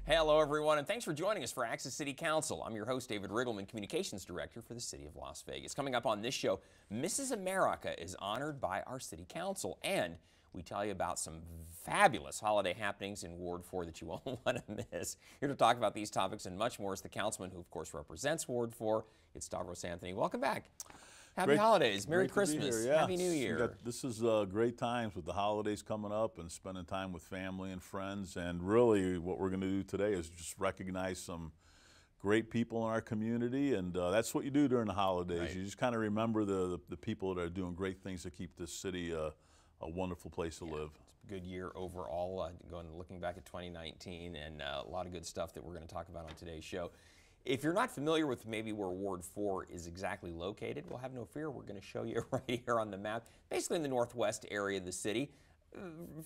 Hello, everyone, and thanks for joining us for Access City Council. I'm your host, David Riggleman, Communications Director for the City of Las Vegas. Coming up on this show, Mrs. America is honored by our City Council, and we tell you about some fabulous holiday happenings in Ward 4 that you won't want to miss. Here to talk about these topics and much more is the councilman who, of course, represents Ward 4. It's Stavros Anthony. Welcome back. Happy holidays. Merry Christmas. Yeah. Happy New Year. This is great times with the holidays coming up and spending time with family and friends. And really what we're going to do today is just recognize some great people in our community. And that's what you do during the holidays. Right. You just kind of remember the people that are doing great things to keep this city a wonderful place to live. It's a good year overall, looking back at 2019, and a lot of good stuff that we're going to talk about on today's show. If you're not familiar with maybe where Ward 4 is exactly located, well, have no fear. We're going to show you right here on the map, basically in the northwest area of the city,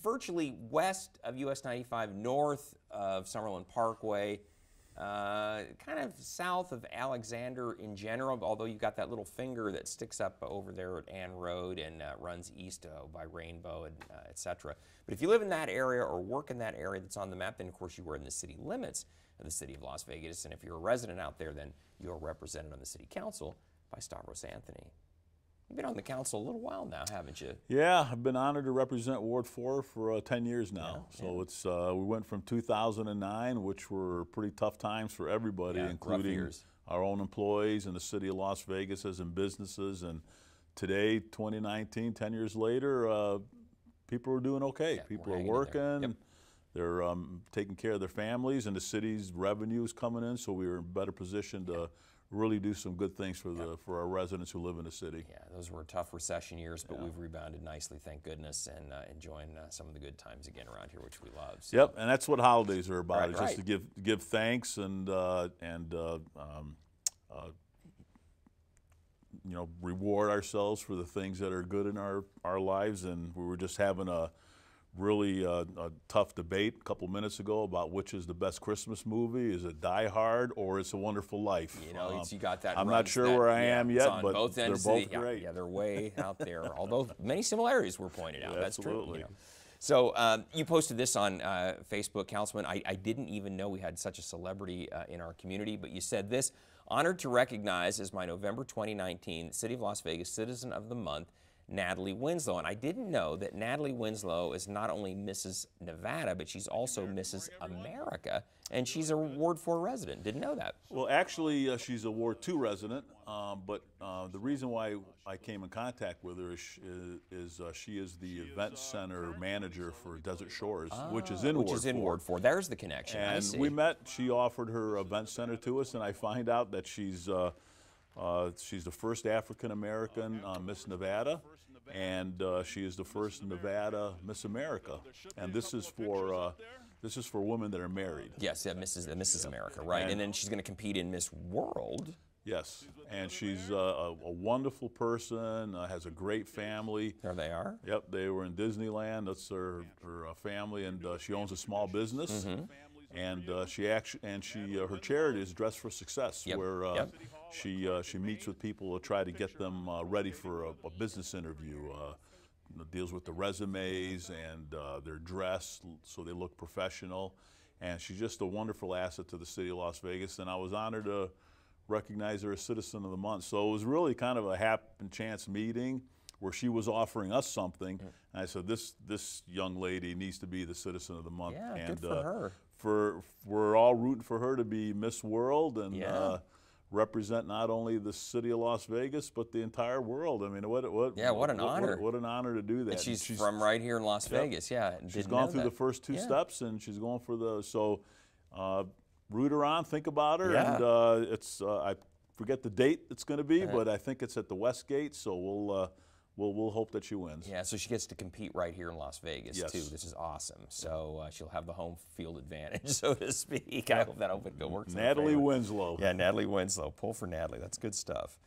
virtually west of US 95, north of Summerlin Parkway, kind of south of Alexander in general, although you've got that little finger that sticks up over there at Ann Road and runs east by Rainbow, and etc. But if you live in that area or work in that area that's on the map, then of course you are in the city limits of the city of Las Vegas. And if you're a resident out there, then you're represented on the city council by Stavros Anthony. You've been on the council a little while now, haven't you? Yeah, I've been honored to represent Ward 4 for 10 years now. It's we went from 2009, which were pretty tough times for everybody, including our own employees and the city of Las Vegas as in businesses. And today, 2019, 10 years later, people are doing okay. Yeah, people are working. They're taking care of their families, and the city's revenue is coming in, so we are in a better position to really do some good things for our residents who live in the city. Yeah, those were tough recession years, but we've rebounded nicely, thank goodness, and enjoying some of the good times again around here, which we love. So. Yep, and that's what holidays are about, Right, just to give thanks and you know, reward ourselves for the things that are good in our lives. And we were just having a really a tough debate a couple minutes ago about which is the best Christmas movie. Is it Die Hard or It's a Wonderful Life? You know, you got that. I'm not sure where I am yet, but they're both great. Yeah, they're way out there, although many similarities were pointed out. That's absolutely. True. You know. So you posted this on Facebook, Councilman. I didn't even know we had such a celebrity in our community, but you said this: honored to recognize as my November 2019 City of Las Vegas Citizen of the Month, Natalie Winslow. And I didn't know that Natalie Winslow is not only Mrs. Nevada, but she's also Mrs. America, and she's a Ward 4 resident. Didn't know that. Well, actually, she's a Ward 2 resident, but the reason why I came in contact with her is she is the event center manager for Desert Shores, which is in Ward 4. There's the connection. And I see. we met. She offered her event center to us, and I find out that she's the first African-American Miss Nevada, and she is the first Nevada Miss America. And this is for women that are married. Yes, yeah, Mrs. America, right? And then she's going to compete in Miss World. Yes, and she's a wonderful person, has a great family. There they are. Yep, they were in Disneyland. That's her family, and she owns a small business. And her charity is Dress for Success, where she meets with people to try to get them ready for a business interview. Deals with the resumes and their dress so they look professional. And she's just a wonderful asset to the city of Las Vegas. And I was honored to recognize her as Citizen of the Month. So it was really kind of a happen chance meeting where she was offering us something. And I said, this young lady needs to be the Citizen of the Month. Yeah, and, good for her. We're all rooting for her to be Miss World and represent not only the city of Las Vegas but the entire world. I mean, what an honor! What an honor to do that. And she's from right here in Las Vegas. Yeah, she's gone through the first two steps, and she's going for the root her on, think about her, and it's I forget the date it's going to be, but I think it's at the West Gate. So we'll hope that she wins. Yeah, so she gets to compete right here in Las Vegas, too. This is awesome. So she'll have the home field advantage, so to speak. I hope it works. Natalie Winslow. Yeah, Natalie Winslow. Pull for Natalie. That's good stuff.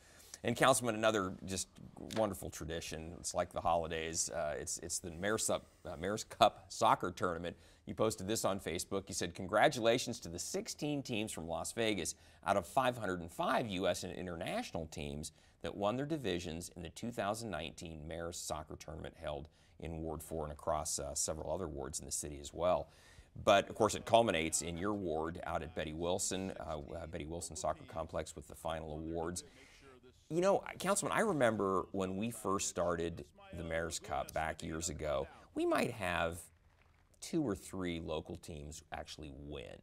And Councilman, another just wonderful tradition. It's like the holidays. It's the Mayor's Cup soccer tournament. You posted this on Facebook. You said, congratulations to the 16 teams from Las Vegas out of 505 U.S. and international teams that won their divisions in the 2019 Mayor's Soccer Tournament held in Ward 4 and across several other wards in the city as well. But of course, it culminates in your ward out at Betty Wilson Soccer Complex with the final awards. You know, Councilman, I remember when we first started the Mayor's Cup back years ago, we might have 2 or 3 local teams actually win.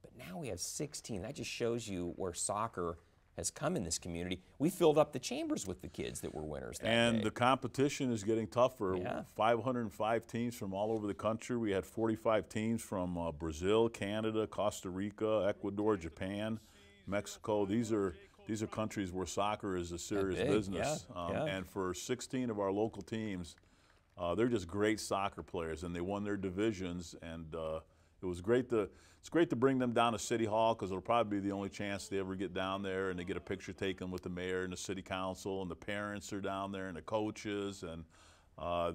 But now we have 16. That just shows you where soccer has come in this community. We filled up the chambers with the kids that were winners that And day. the competition is getting tougher. Yeah. 505 teams from all over the country. We had 45 teams from Brazil, Canada, Costa Rica, Ecuador, Japan, Mexico. These are countries where soccer is a serious business. And for 16 of our local teams, they're just great soccer players, and they won their divisions. And it was great it's great to bring them down to City Hall, because it'll probably be the only chance they ever get down there, and they get a picture taken with the mayor and the city council, and the parents are down there, and the coaches, and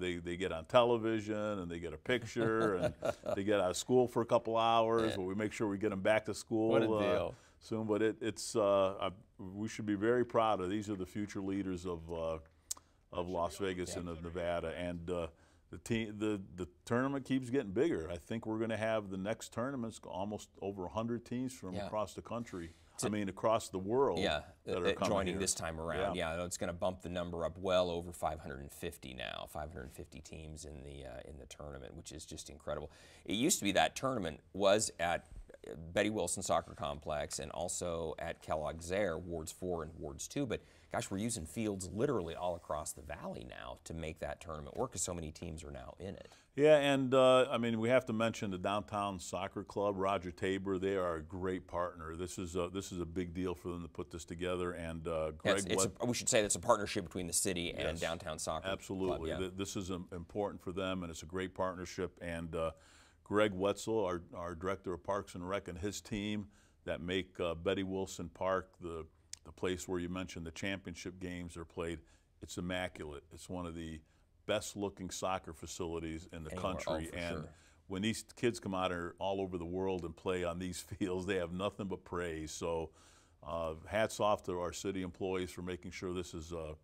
they get on television, and they get a picture, and they get out of school for a couple hours, but we make sure we get them back to school. What a deal. Soon. But we should be very proud of. These are the future leaders of Las Vegas and of Nevada, and the tournament keeps getting bigger. I think we're going to have the next tournaments almost over 100 teams from across the country. Across the world. Yeah, that are joining here. this time around. Yeah, it's going to bump the number up well over 550 now. 550 teams in the tournament, which is just incredible. It used to be that tournament was at Betty Wilson Soccer Complex and also at Kellogg's Air, Wards 4 and Wards 2. But gosh, we're using fields literally all across the valley now to make that tournament work, because so many teams are now in it. Yeah, and we have to mention the Downtown Soccer Club, Roger Tabor. They are a great partner. This is a big deal for them to put this together. And Greg, we should say that's a partnership between the city and Downtown Soccer Absolutely. Club. Yeah. This is important for them, and it's a great partnership. And Greg Wetzel, our director of Parks and Rec, and his team that make Betty Wilson Park the place where you mentioned the championship games are played. It's immaculate. It's one of the best-looking soccer facilities in the country. And when these kids come out all over the world and play on these fields, they have nothing but praise. So hats off to our city employees for making sure this is the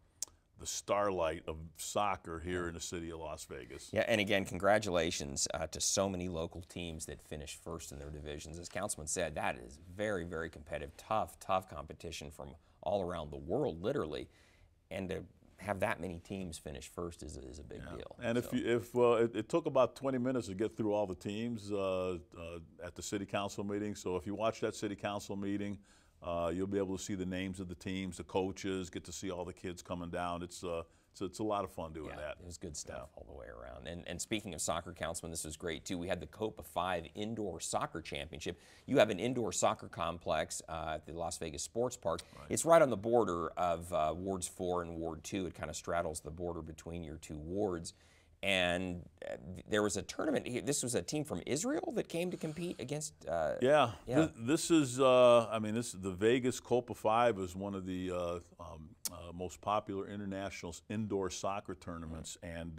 starlight of soccer here in the city of Las Vegas. Yeah, and again, congratulations to so many local teams that finished first in their divisions. As Councilman said, that is very, very competitive, tough competition from all around the world, literally. And to have that many teams finish first is a big deal. And it took about 20 minutes to get through all the teams at the city council meeting. So if you watch that city council meeting, you'll be able to see the names of the teams, the coaches, get to see all the kids coming down. It's a lot of fun doing that. It was good stuff all the way around. And speaking of soccer, Councilman, this was great too. We had the Copa 5 Indoor Soccer Championship. You have an indoor soccer complex at the Las Vegas Sports Park. Right. It's right on the border of Wards 4 and Ward 2. It kind of straddles the border between your two wards. And there was a tournament. This was a team from Israel that came to compete against. This is the Vegas Copa 5 is one of the most popular international indoor soccer tournaments, and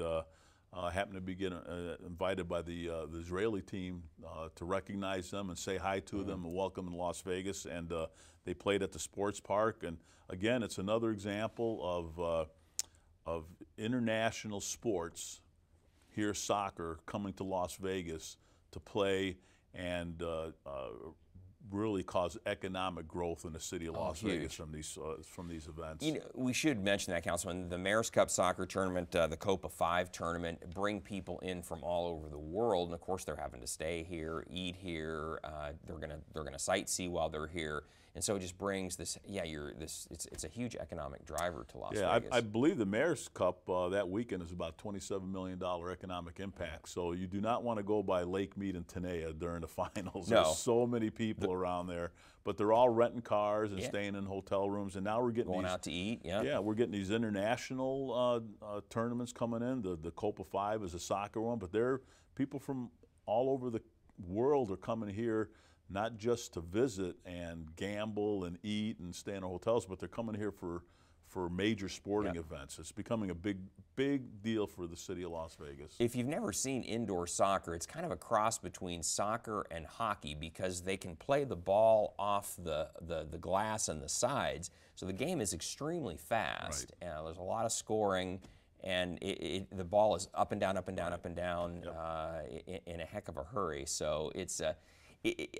happened to be invited by the Israeli team to recognize them and say hi to them and welcome them in Las Vegas. And they played at the sports park. And again, it's another example of international sports. Here, soccer coming to Las Vegas to play and really cause economic growth in the city of Las Vegas from these events. You know, we should mention that, Councilman. The Mayor's Cup soccer tournament, the Copa 5 tournament, bring people in from all over the world, and of course they're having to stay here, eat here. They're gonna sightsee while they're here. And so it just brings this, it's a huge economic driver to Las Vegas. I believe the Mayor's Cup that weekend is about $27 million economic impact. So you do not want to go by Lake Mead and Tenaya during the finals. No. There's so many people around there. But they're all renting cars and staying in hotel rooms. And now we're getting going out to eat. Yeah, we're getting these international tournaments coming in. The Copa 5 is a soccer one. But people from all over the world are coming here, not just to visit and gamble and eat and stay in hotels, but they're coming here for major sporting events. It's becoming a big deal for the city of Las Vegas. If you've never seen indoor soccer, it's kind of a cross between soccer and hockey, because they can play the ball off the glass and the sides. So the game is extremely fast. Right. There's a lot of scoring, and the ball is up and down, up and down, up and down in a heck of a hurry. So it's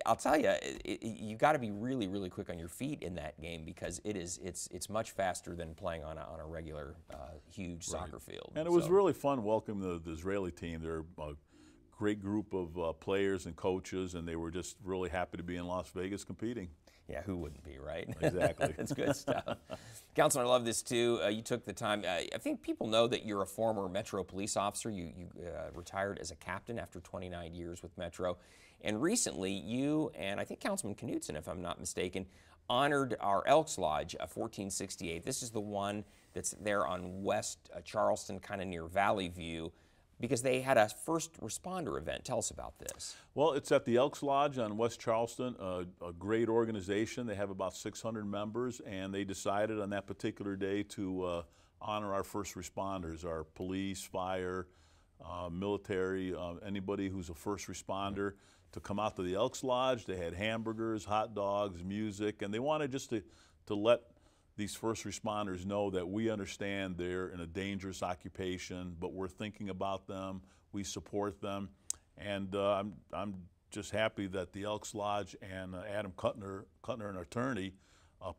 I'll tell you, you got to be really, really quick on your feet in that game, because it's much faster than playing on a regular huge soccer field. And it was really fun welcoming the Israeli team. They're a great group of players and coaches, and they were just really happy to be in Las Vegas competing. Yeah, who wouldn't be, right? Exactly. That's good stuff. Councilman, I love this too. You took the time. I think people know that you're a former Metro police officer. You retired as a captain after 29 years with Metro. And recently, you and I think Councilman Knutson, if I'm not mistaken, honored our Elks Lodge, 1468. This is the one that's there on West Charleston, kind of near Valley View, because they had a first responder event. Tell us about this. Well, it's at the Elks Lodge on West Charleston, a great organization. They have about 600 members, and they decided on that particular day to honor our first responders, our police, fire, military, anybody who's a first responder, to come out to the Elks Lodge. They had hamburgers, hot dogs, music, and they wanted just to let these first responders know that we understand they're in a dangerous occupation, but we're thinking about them, we support them, and I'm just happy that the Elks Lodge and Adam Kuttner, an attorney,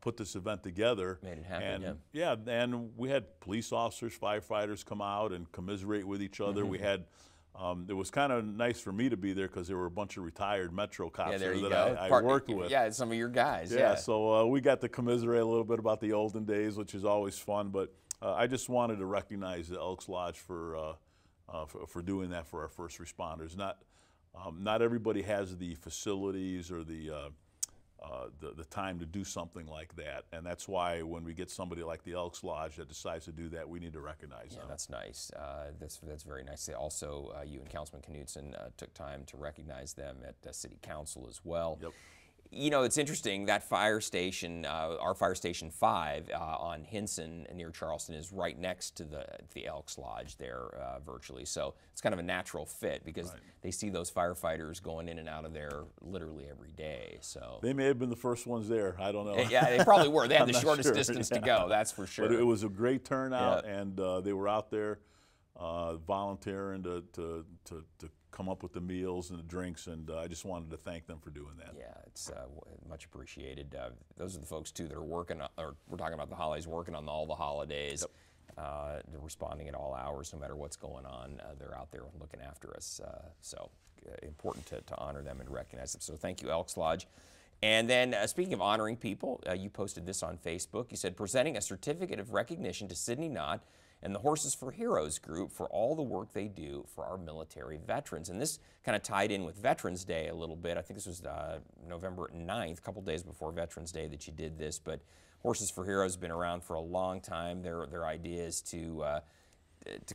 put this event together. Made it happen, and, yeah. And we had police officers, firefighters come out and commiserate with each other. We had, it was kind of nice for me to be there because there were a bunch of retired Metro cops there that I worked with. Yeah, some of your guys. Yeah, so we got to commiserate a little bit about the olden days, which is always fun. But I just wanted to recognize the Elks Lodge for doing that for our first responders. Not everybody has the facilities or the time to do something like that, and that's why when we get somebody like the Elks Lodge that decides to do that, we need to recognize them. That's nice. That's very nice. They also, you and Councilman Knutson took time to recognize them at City Council as well. Yep. You know, it's interesting, that fire station, our fire station 5 on Hinson near Charleston, is right next to the Elks Lodge there virtually. So it's kind of a natural fit, because they see those firefighters going in and out of there literally every day. So they may have been the first ones there. I don't know. Yeah, they probably were. They had the shortest distance to go, that's for sure. But it was a great turnout, and they were out there volunteering to come up with the meals and the drinks, and I just wanted to thank them for doing that. Yeah, it's much appreciated. Those are the folks too that are working, or we're talking about the holidays, working on all the holidays. They're responding at all hours, no matter what's going on. They're out there looking after us. So important to honor them and recognize them. So thank you, Elks Lodge. And then speaking of honoring people, you posted this on Facebook. You said, presenting a certificate of recognition to Sydney Knott and the Horses for Heroes group for all the work they do for our military veterans. And this kind of tied in with Veterans Day a little bit. I think this was November 9th, a couple days before Veterans Day that you did this. But Horses for Heroes has been around for a long time. Their idea is to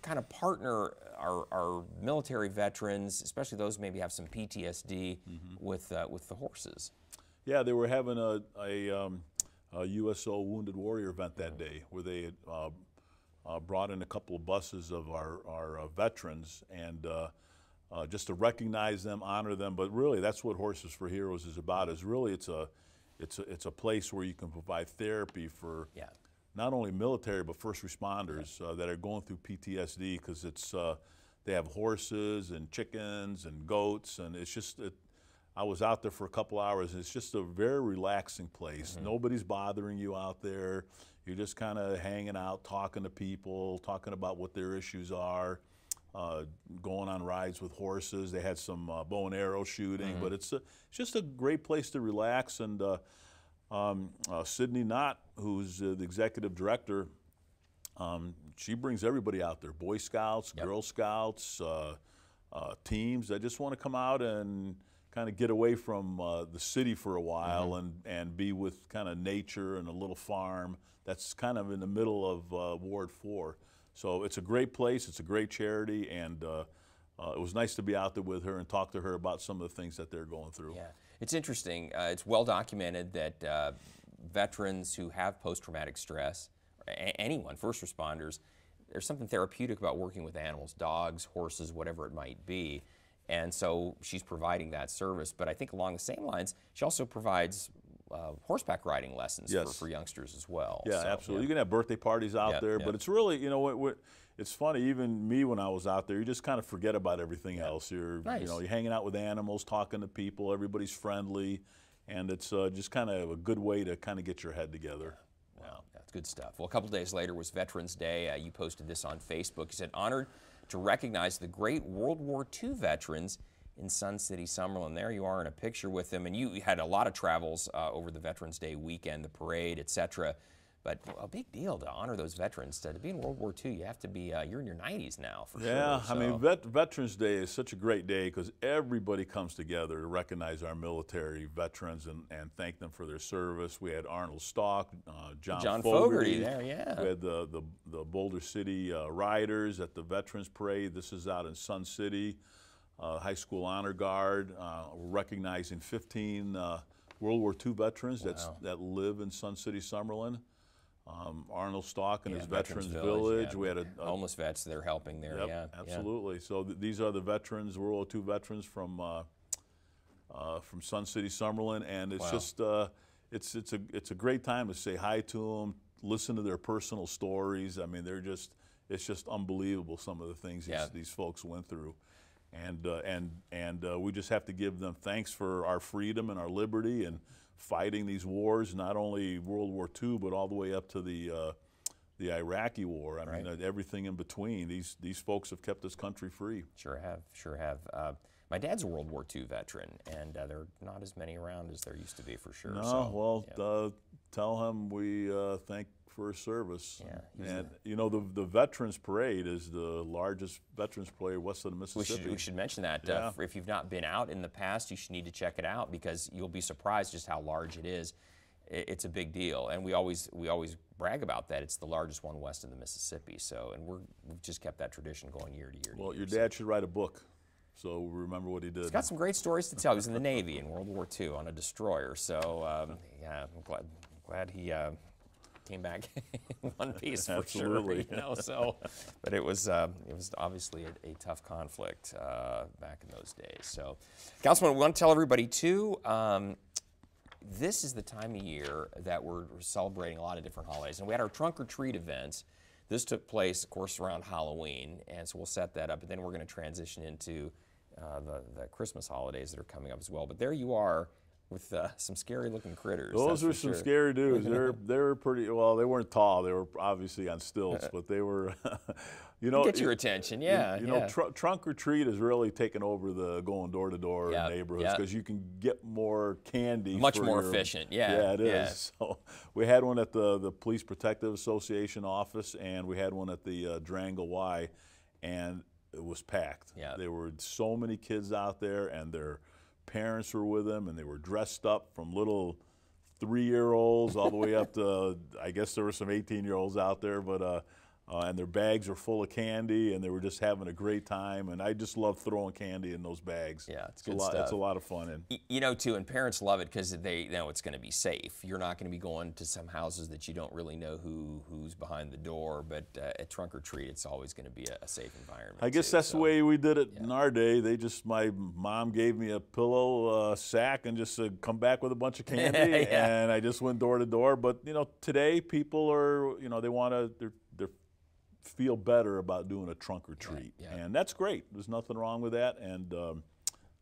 kind of partner our military veterans, especially those who maybe have some PTSD, with the horses. Yeah, they were having a USO Wounded Warrior event that day, where they had brought in a couple of buses of our veterans, and just to recognize them, honor them. But really, that's what Horses for Heroes is about. Is really it's a place where you can provide therapy for not only military but first responders that are going through PTSD, because they have horses and chickens and goats, and it's just I was out there for a couple hours, and it's just a very relaxing place. Nobody's bothering you out there. You're just kind of hanging out, talking to people, talking about what their issues are, going on rides with horses. They had some bow and arrow shooting, but it's just a great place to relax. And Sydney Knott, who's the executive director, she brings everybody out there, Boy Scouts, Girl Scouts, teams that just want to come out and kind of get away from the city for a while and be with kind of nature and a little farm that's kind of in the middle of Ward 4. So it's a great place, it's a great charity, and it was nice to be out there with her and talk to her about some of the things that they're going through. Yeah, it's interesting. It's well documented that veterans who have post-traumatic stress, or anyone, first responders, there's something therapeutic about working with animals, dogs, horses, whatever it might be. And so she's providing that service. But I think along the same lines, she also provides horseback riding lessons Yes. for youngsters as well. Yeah, So, absolutely. You can have birthday parties out there, but it's really, you know, it's funny. Even me, when I was out there, you just kind of forget about everything else. You're, you know, you're hanging out with animals, talking to people. Everybody's friendly, and it's just kind of a good way to kind of get your head together. Wow, that's good stuff. Well, a couple days later was Veterans Day. You posted this on Facebook. You said, honored to recognize the great World War II veterans in Sun City, Summerlin. There you are in a picture with them, and you had a lot of travels over the Veterans Day weekend, the parade, etc. But a big deal to honor those veterans. To be in World War II, you have to be, you're in your 90s now, for sure. Yeah, So. I mean, Veterans Day is such a great day because everybody comes together to recognize our military veterans and thank them for their service. We had Arnold Stalk, John Fogerty there, yeah. We had the Boulder City Riders at the Veterans Parade. This is out in Sun City. High School Honor Guard. We're recognizing 15 World War II veterans that live in Sun City, Summerlin. Arnold Stalk and his Veterans Village. Yeah. We had a homeless vets they're helping there. Yep, yeah, absolutely. So these are the veterans, World War II veterans from Sun City, Summerlin, and it's just it's a great time to say hi to them, listen to their personal stories. I mean, it's just unbelievable some of the things these folks went through. And we just have to give them thanks for our freedom and our liberty and fighting these wars, not only World War II, but all the way up to the Iraqi war. I mean, everything in between. These folks have kept this country free. Sure have. My dad's a World War II veteran, and there are not as many around as there used to be, for sure. No, so, well, tell him we thank for his service. Yeah, and you know, the Veterans Parade is the largest veterans parade west of the Mississippi. We should mention that. Yeah. If you've not been out in the past, you should need to check it out because you'll be surprised just how large it is. It's a big deal, and we always brag about that. It's the largest one west of the Mississippi. So, and we've just kept that tradition going year to year. Well, your dad should write a book, so remember what he did. He's got some great stories to tell. He was in the Navy in World War II on a destroyer. So, yeah, I'm glad he came back in one piece for Absolutely. sure. You know, so, but it was obviously a tough conflict back in those days. So, Councilman, we want to tell everybody too. This is the time of year that we're celebrating a lot of different holidays, and we had our trunk or treat events. This took place, of course, around Halloween, and so we'll set that up. And then we're going to transition into the Christmas holidays that are coming up as well. But there you are with some scary-looking critters. Those were some scary dudes. They were pretty, well, they weren't tall. They were obviously on stilts, but they were, you know. Get your attention, yeah. You know, trunk or treat has really taken over the going door-to-door in neighborhoods because you can get more candy. Much more efficient, Yeah, it is. So we had one at the Police Protective Association office, and we had one at the Durango Y, and it was packed. Yeah. There were so many kids out there, and their parents were with them, and they were dressed up from little 3-year-olds all the way up to, I guess there were some 18-year-olds out there, but and their bags were full of candy, and they were just having a great time. And I just love throwing candy in those bags. Yeah, it's good stuff. It's a lot of fun. And you know, too, and parents love it because they know it's going to be safe. You're not going to be going to some houses that you don't really know who's behind the door. But at trunk or treat, it's always going to be a safe environment. I guess that's the way we did it in our day. My mom gave me a pillow sack and just said, come back with a bunch of candy, and I just went door to door. But you know, today people are, you know, they want to, they're feel better about doing a trunk or treat, and that's great. There's nothing wrong with that, and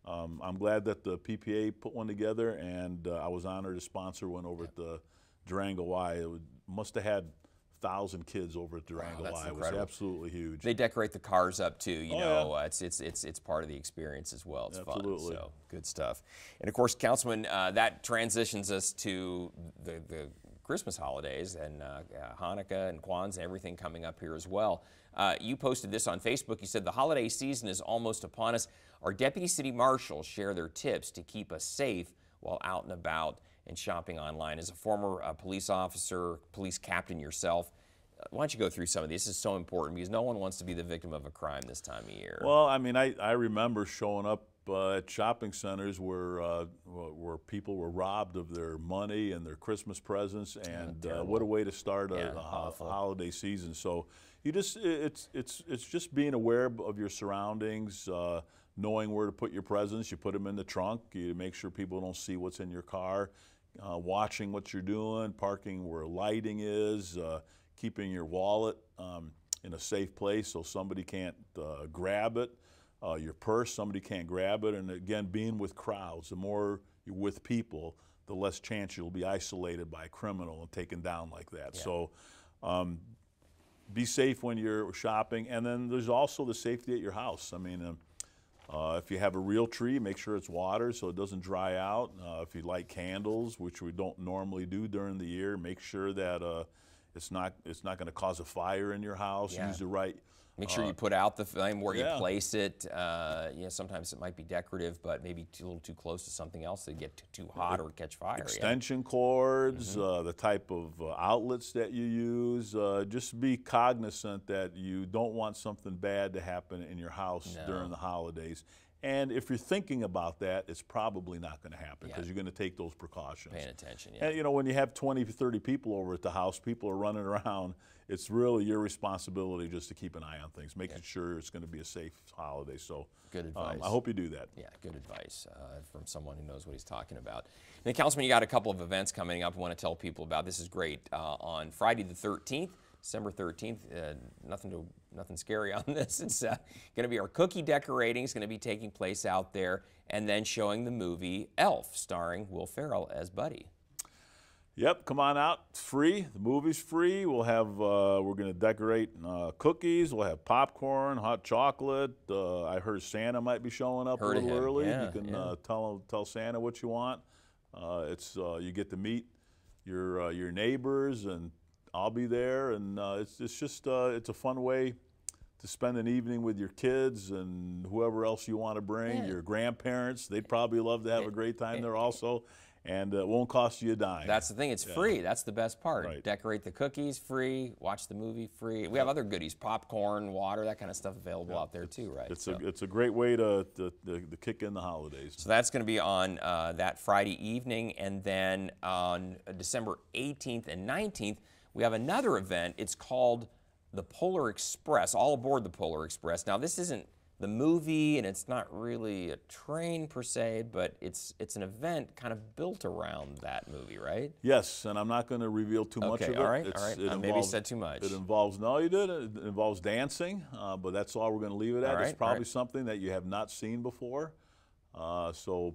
I'm glad that the PPA put one together, and I was honored to sponsor one over at the Durango Y. It must have had 1,000 kids over at Durango Y. It was absolutely huge. They decorate the cars up too. You know, it's part of the experience as well. It's fun. So good stuff. And of course, Councilman, that transitions us to the Christmas holidays and Hanukkah and Kwanzaa and everything coming up here as well. You posted this on Facebook. You said the holiday season is almost upon us. Our deputy city marshals share their tips to keep us safe while out and about and shopping online. As a former police officer, police captain yourself, why don't you go through some of these? This is so important because no one wants to be the victim of a crime this time of year. Well, I mean, I remember showing up at shopping centers where people were robbed of their money and their Christmas presents, and what a way to start a holiday season. So you just it's just being aware of your surroundings, knowing where to put your presents. You put them in the trunk. You make sure people don't see what's in your car. watching what you're doing, parking where lighting is, keeping your wallet in a safe place so somebody can't grab it. Your purse, somebody can't grab it. And again, being with crowds, the more you're with people, the less chance you'll be isolated by a criminal and taken down like that. Yeah. So be safe when you're shopping. And then there's also the safety at your house. I mean, if you have a real tree, make sure it's watered so it doesn't dry out. If you light candles, which we don't normally do during the year, make sure that it's not going to cause a fire in your house. Yeah. Use the right. Make sure you put out the flame where you place it. Sometimes it might be decorative, but maybe a little too close to something else to get too hot or catch fire. Extension cords, the type of outlets that you use. Just be cognizant that you don't want something bad to happen in your house during the holidays. And if you're thinking about that, it's probably not going to happen because you're going to take those precautions. Paying attention, And when you have 20, 30 people over at the house, people are running around, it's really your responsibility just to keep an eye on things, making sure it's going to be a safe holiday. So good advice. I hope you do that. Yeah, good advice from someone who knows what he's talking about. And Councilman, you got a couple of events coming up I want to tell people about. This is great. On Friday the 13th, December 13th, nothing scary on this. It's going to be our cookie decorating. It's going to be taking place out there, and then showing the movie Elf, starring Will Ferrell as Buddy. Yep, come on out. It's free. The movie's free. We'll have we're going to decorate cookies. We'll have popcorn, hot chocolate. I heard Santa might be showing up a little early. Yeah, you can tell Santa what you want. You get to meet your neighbors, and I'll be there, and it's just it's a fun way to spend an evening with your kids and whoever else you want to bring. Your grandparents, they'd probably love to have a great time there also, and it won't cost you a dime. That's the thing, it's free. That's the best part. Right. Decorate the cookies, free. Watch the movie, free. We have other goodies, popcorn, water, that kind of stuff available out there too, right? It's a great way to kick in the holidays. So that's going to be on that Friday evening, and then on December 18th and 19th, we have another event. It's called the Polar Express, all aboard the Polar Express. Now, this isn't the movie, and it's not really a train per se, but it's an event kind of built around that movie, right? Yes, and I'm not going to reveal too much of it. All right. Maybe said too much. It involves, no, you did. It involves dancing, but that's all we're going to leave it at. It's probably something that you have not seen before. So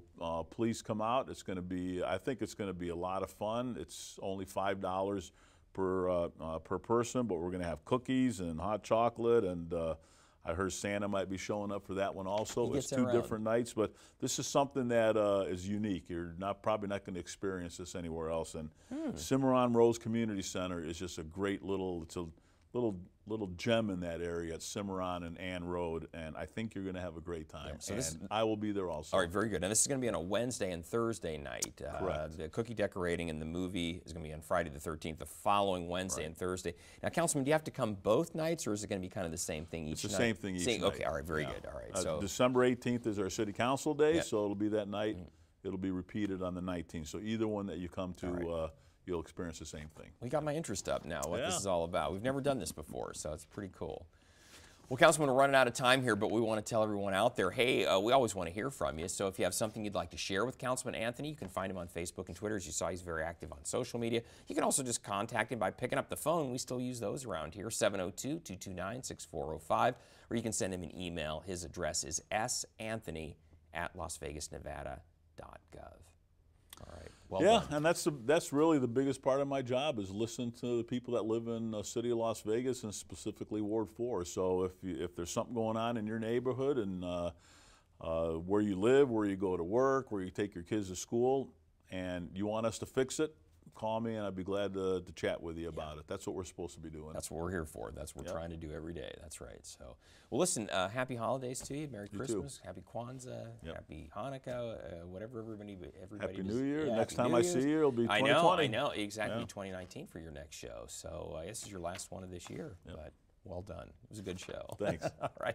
please come out. It's going to be, I think it's going to be a lot of fun. It's only $5 per person, but we're going to have cookies and hot chocolate, and I heard Santa might be showing up for that one also. It's two different nights, but this is something that is unique. You're probably not going to experience this anywhere else. And Cimarron Rose Community Center is just a great little gem in that area at Cimarron and Ann Road, and I think you're going to have a great time. Yeah, so I will be there also. All right, very good. And this is going to be on a Wednesday and Thursday night. Correct. The cookie decorating and the movie is going to be on Friday the 13th, the following Wednesday and Thursday. Now, Councilman, do you have to come both nights, or is it going to be kind of the same thing each night? It's the same thing each night. Okay, all right, very good. All right. So December 18th is our City Council Day, so it'll be that night. It'll be repeated on the 19th. So either one that you come to, you'll experience the same thing. We got my interest up now, what this is all about. We've never done this before, so it's pretty cool. Well, Councilman, we're running out of time here, but we want to tell everyone out there, hey, we always want to hear from you. So if you have something you'd like to share with Councilman Anthony, you can find him on Facebook and Twitter. As you saw, he's very active on social media. You can also just contact him by picking up the phone. We still use those around here, 702-229-6405. Or you can send him an email. His address is santhony@lasvegasnevada.gov. All right. Well done. And that's really the biggest part of my job is listen to the people that live in the city of Las Vegas and specifically Ward 4. So if there's something going on in your neighborhood and where you live, where you go to work, where you take your kids to school, and you want us to fix it, call me and I'd be glad to chat with you about it. That's what we're supposed to be doing. That's what we're here for. That's what we're trying to do every day. That's right. So, well, listen, happy holidays to you. Merry Christmas. Happy Kwanzaa. Happy Hanukkah. Whatever everybody Happy New Year. Next time I see you, it'll be 2020. I know. Exactly 2019 for your next show. So I guess this is your last one of this year. But well done. It was a good show. Thanks. All right.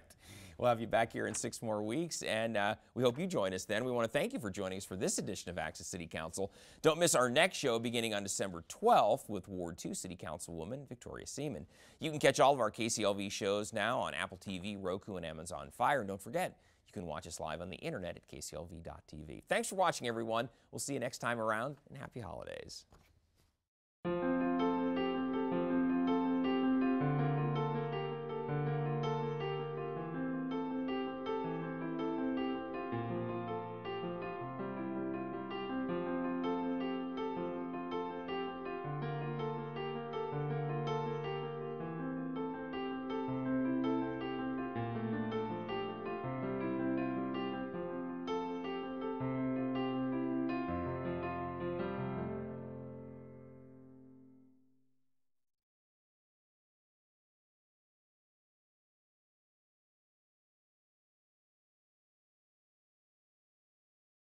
We'll have you back here in 6 more weeks, and we hope you join us then. We want to thank you for joining us for this edition of Access City Council. Don't miss our next show beginning on December 12th with Ward 2 City Councilwoman Victoria Seaman. You can catch all of our KCLV shows now on Apple TV, Roku, and Amazon Fire. And don't forget, You can watch us live on the internet at kclv.tv. Thanks for watching, everyone. We'll see you next time around, and happy holidays.